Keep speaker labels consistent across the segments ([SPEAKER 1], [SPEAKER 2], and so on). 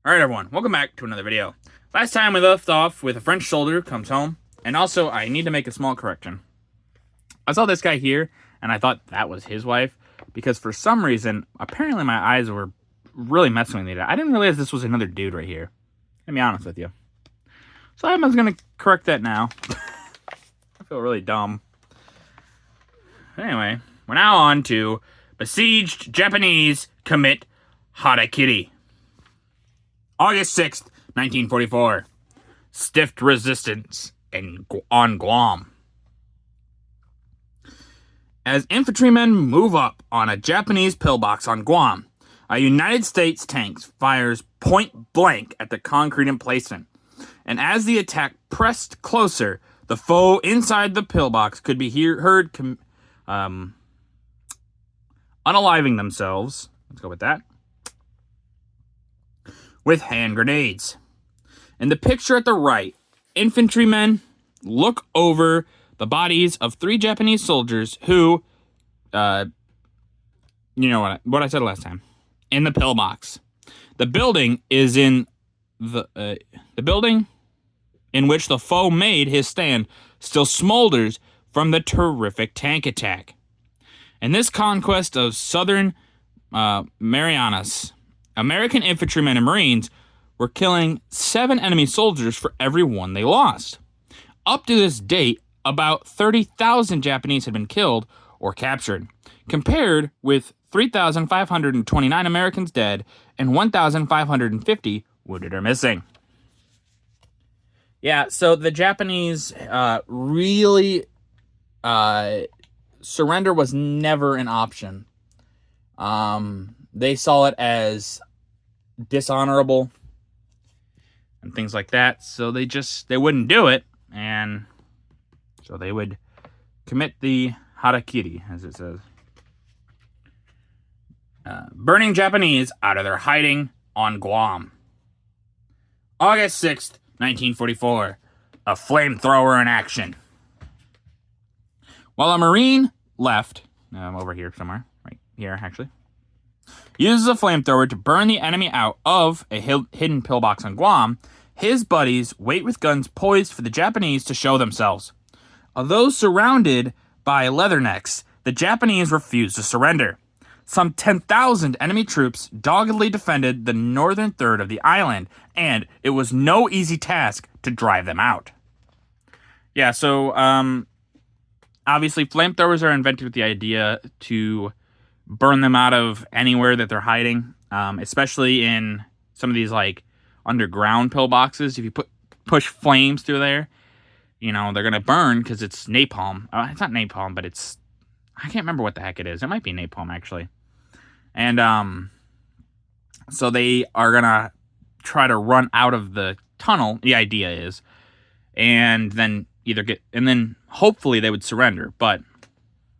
[SPEAKER 1] Alright everyone, welcome back to another video. Last time we left off with a French soldier comes home, and also I need to make a small correction. I saw this guy here, and I thought that was his wife, because for some reason, apparently my eyes were really messing with me. I didn't realize this was another dude right here. Let me be honest with you. So I'm just gonna correct that now. I feel really dumb. Anyway, we're now on to besieged Japanese commit harakiri. August 6th, 1944. Stiffed resistance on Guam. As infantrymen move up on a Japanese pillbox on Guam, a United States tank fires point blank at the concrete emplacement. And as the attack pressed closer, the foe inside the pillbox could be heard unaliving themselves. Let's go with that. With hand grenades. In the picture at the right, infantrymen look over the bodies of 3 Japanese soldiers who, you know what I said last time, in the pillbox. The building is in the building in which the foe made his stand still smolders from the terrific tank attack. In this conquest of southern Marianas, American infantrymen and Marines were killing 7 enemy soldiers for every one they lost. Up to this date, about 30,000 Japanese had been killed or captured, compared with 3,529 Americans dead and 1,550 wounded or missing. Yeah, so the Japanese really surrender was never an option. They saw it as dishonorable and things like that, so they wouldn't do it, and so they would commit the harakiri, as it says. Burning Japanese out of their hiding on Guam. August 6th, 1944. A flamethrower in action. While a Marine left, over here somewhere, right here actually, uses a flamethrower to burn the enemy out of a hidden pillbox on Guam, his buddies wait with guns poised for the Japanese to show themselves. Although surrounded by leathernecks, the Japanese refused to surrender. Some 10,000 enemy troops doggedly defended the northern third of the island, and it was no easy task to drive them out. Yeah, so, obviously flamethrowers are invented with the idea to burn them out of anywhere that they're hiding, especially in some of these, like, underground pillboxes. If you push flames through there, you know, they're going to burn because it's napalm. It's not napalm, but it's... I can't remember what the heck it is. It might be napalm, actually. And, so they are going to try to run out of the tunnel, the idea is, and then then hopefully they would surrender, but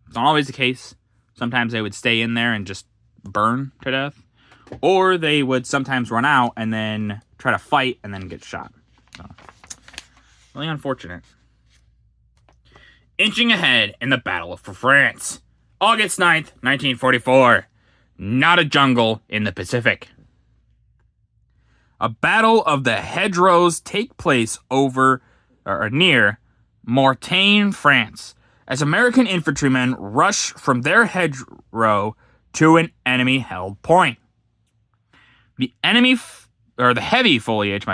[SPEAKER 1] it's not always the case. Sometimes they would stay in there and just burn to death, or they would sometimes run out and then try to fight and then get shot. So, really unfortunate. Inching ahead in the battle for France. August 9th, 1944. Not a jungle in the Pacific. A battle of the hedgerows take place near Mortagne, France, as American infantrymen rush from their hedgerow to an enemy-held point. The heavy foliage,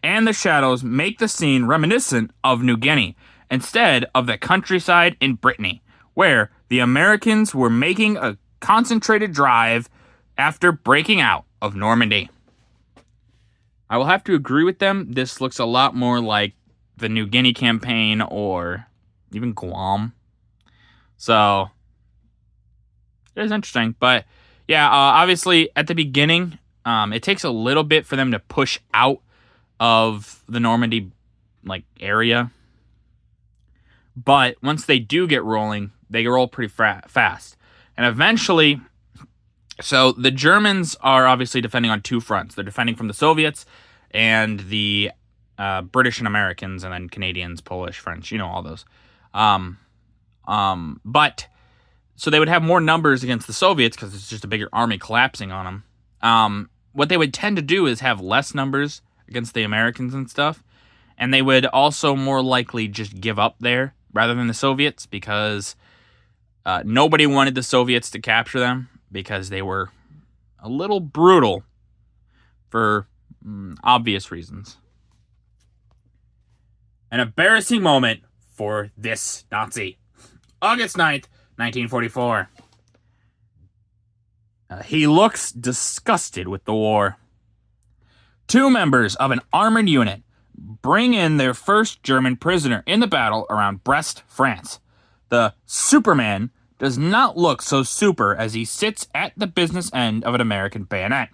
[SPEAKER 1] and the shadows make the scene reminiscent of New Guinea, instead of the countryside in Brittany, where the Americans were making a concentrated drive after breaking out of Normandy. I will have to agree with them. This looks a lot more like the New Guinea campaign or even Guam. So, it is interesting. But, yeah, obviously, at the beginning, it takes a little bit for them to push out of the Normandy, area. But once they do get rolling, they roll pretty fast. And eventually, so the Germans are obviously defending on 2 fronts. They're defending from the Soviets and the British and Americans, and then Canadians, Polish, French, all those. But, so they would have more numbers against the Soviets because it's just a bigger army collapsing on them. what they would tend to do is have less numbers against the Americans and stuff, and they would also more likely just give up there rather than the Soviets, because nobody wanted the Soviets to capture them because they were a little brutal for obvious reasons. An embarrassing moment for this Nazi. August 9th, 1944. He looks disgusted with the war. Two members of an armored unit bring in their first German prisoner in the battle around Brest, France. The Superman does not look so super as he sits at the business end of an American bayonet,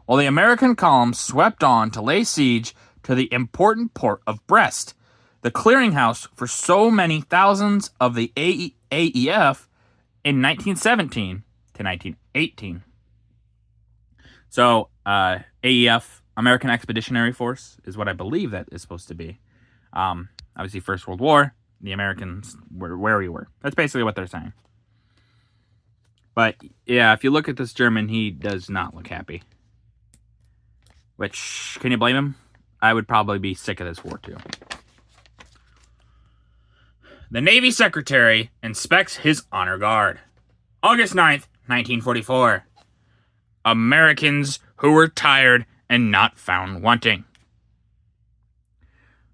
[SPEAKER 1] while the American column swept on to lay siege to the important port of Brest, the clearinghouse for so many thousands of the AEF in 1917 to 1918. So, AEF, American Expeditionary Force, is what I believe that is supposed to be. Obviously, First World War, the Americans were where we were. That's basically what they're saying. But, yeah, if you look at this German, he does not look happy. Which, can you blame him? I would probably be sick of this war, too. The Navy Secretary inspects his honor guard. August 9th, 1944. Americans who were tired and not found wanting.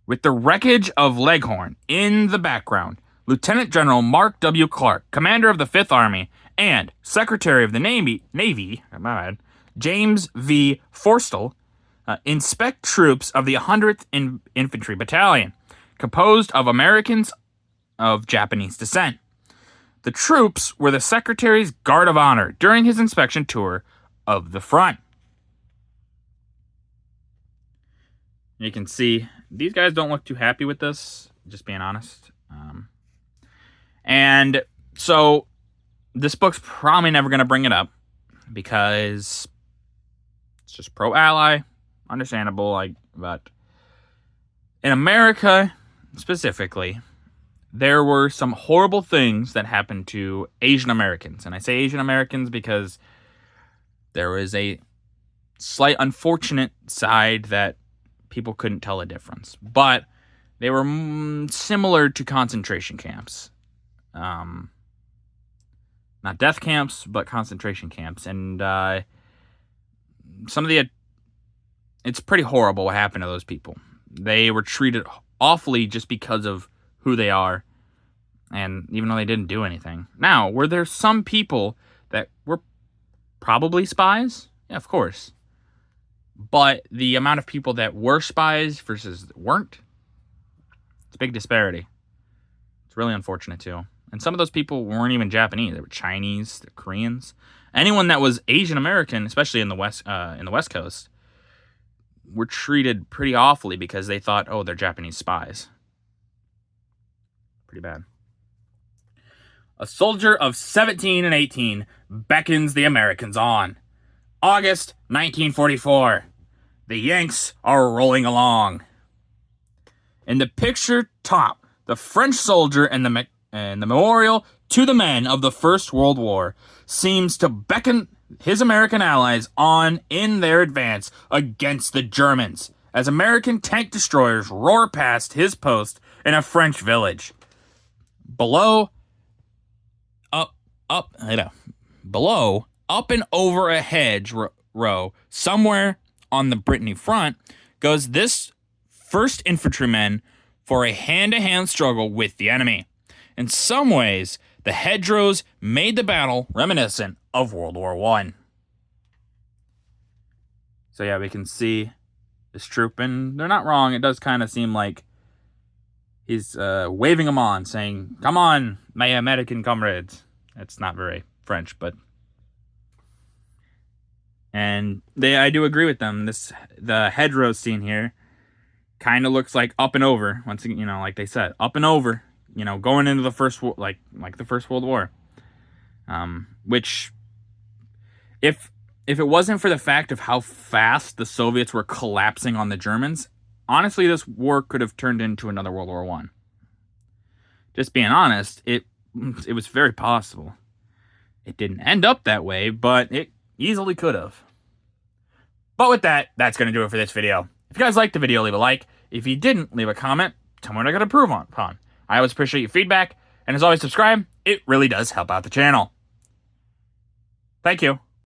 [SPEAKER 1] With the wreckage of Leghorn in the background, Lieutenant General Mark W. Clark, commander of the 5th Army, and Secretary of the Navy, James V. Forstall, inspect troops of the 100th Infantry Battalion, composed of Americans of Japanese descent. The troops were the Secretary's Guard of Honor during his inspection tour of the front. You can see these guys don't look too happy with this, just being honest. And so this book's probably never going to bring it up because it's just pro-ally, understandable. But in America specifically, there were some horrible things that happened to Asian Americans. And I say Asian Americans because there was a slight unfortunate side that people couldn't tell a difference. But they were similar to concentration camps. Not death camps, but concentration camps. And it's pretty horrible what happened to those people. They were treated awfully just because of who they are, and even though they didn't do anything. Now, were there some people that were probably spies? Yeah, of course. But the amount of people that were spies versus weren't, it's a big disparity. It's really unfortunate, too. And some of those people weren't even Japanese. They were Chinese, the Koreans. Anyone that was Asian American, especially in the West Coast, were treated pretty awfully because they thought, oh, they're Japanese spies. Pretty bad. A soldier of 17 and 18 beckons the Americans on. August 1944. The Yanks are rolling along. In the picture top, the French soldier and the memorial to the men of the First World War seems to beckon his American allies on in their advance against the Germans as American tank destroyers roar past his post in a French village. Below, up and over a hedge row, somewhere on the Brittany front, goes this first infantryman for a hand-to-hand struggle with the enemy. In some ways, the hedgerows made the battle reminiscent of World War I. So yeah, we can see this troop, and they're not wrong. It does kind of seem like he's waving them on, saying, "Come on, my American comrades." It's not very French, but... And I do agree with them. The hedgerow scene here kind of looks like up and over. Once again, like they said, up and over. Going into the first like the First World War. Which, if it wasn't for the fact of how fast the Soviets were collapsing on the Germans, honestly, this war could have turned into another World War I. Just being honest, it was very possible. It didn't end up that way, but it easily could have. But with that, that's going to do it for this video. If you guys liked the video, leave a like. If you didn't, leave a comment. Tell me what I got to improve upon. I always appreciate your feedback. And as always, subscribe. It really does help out the channel. Thank you.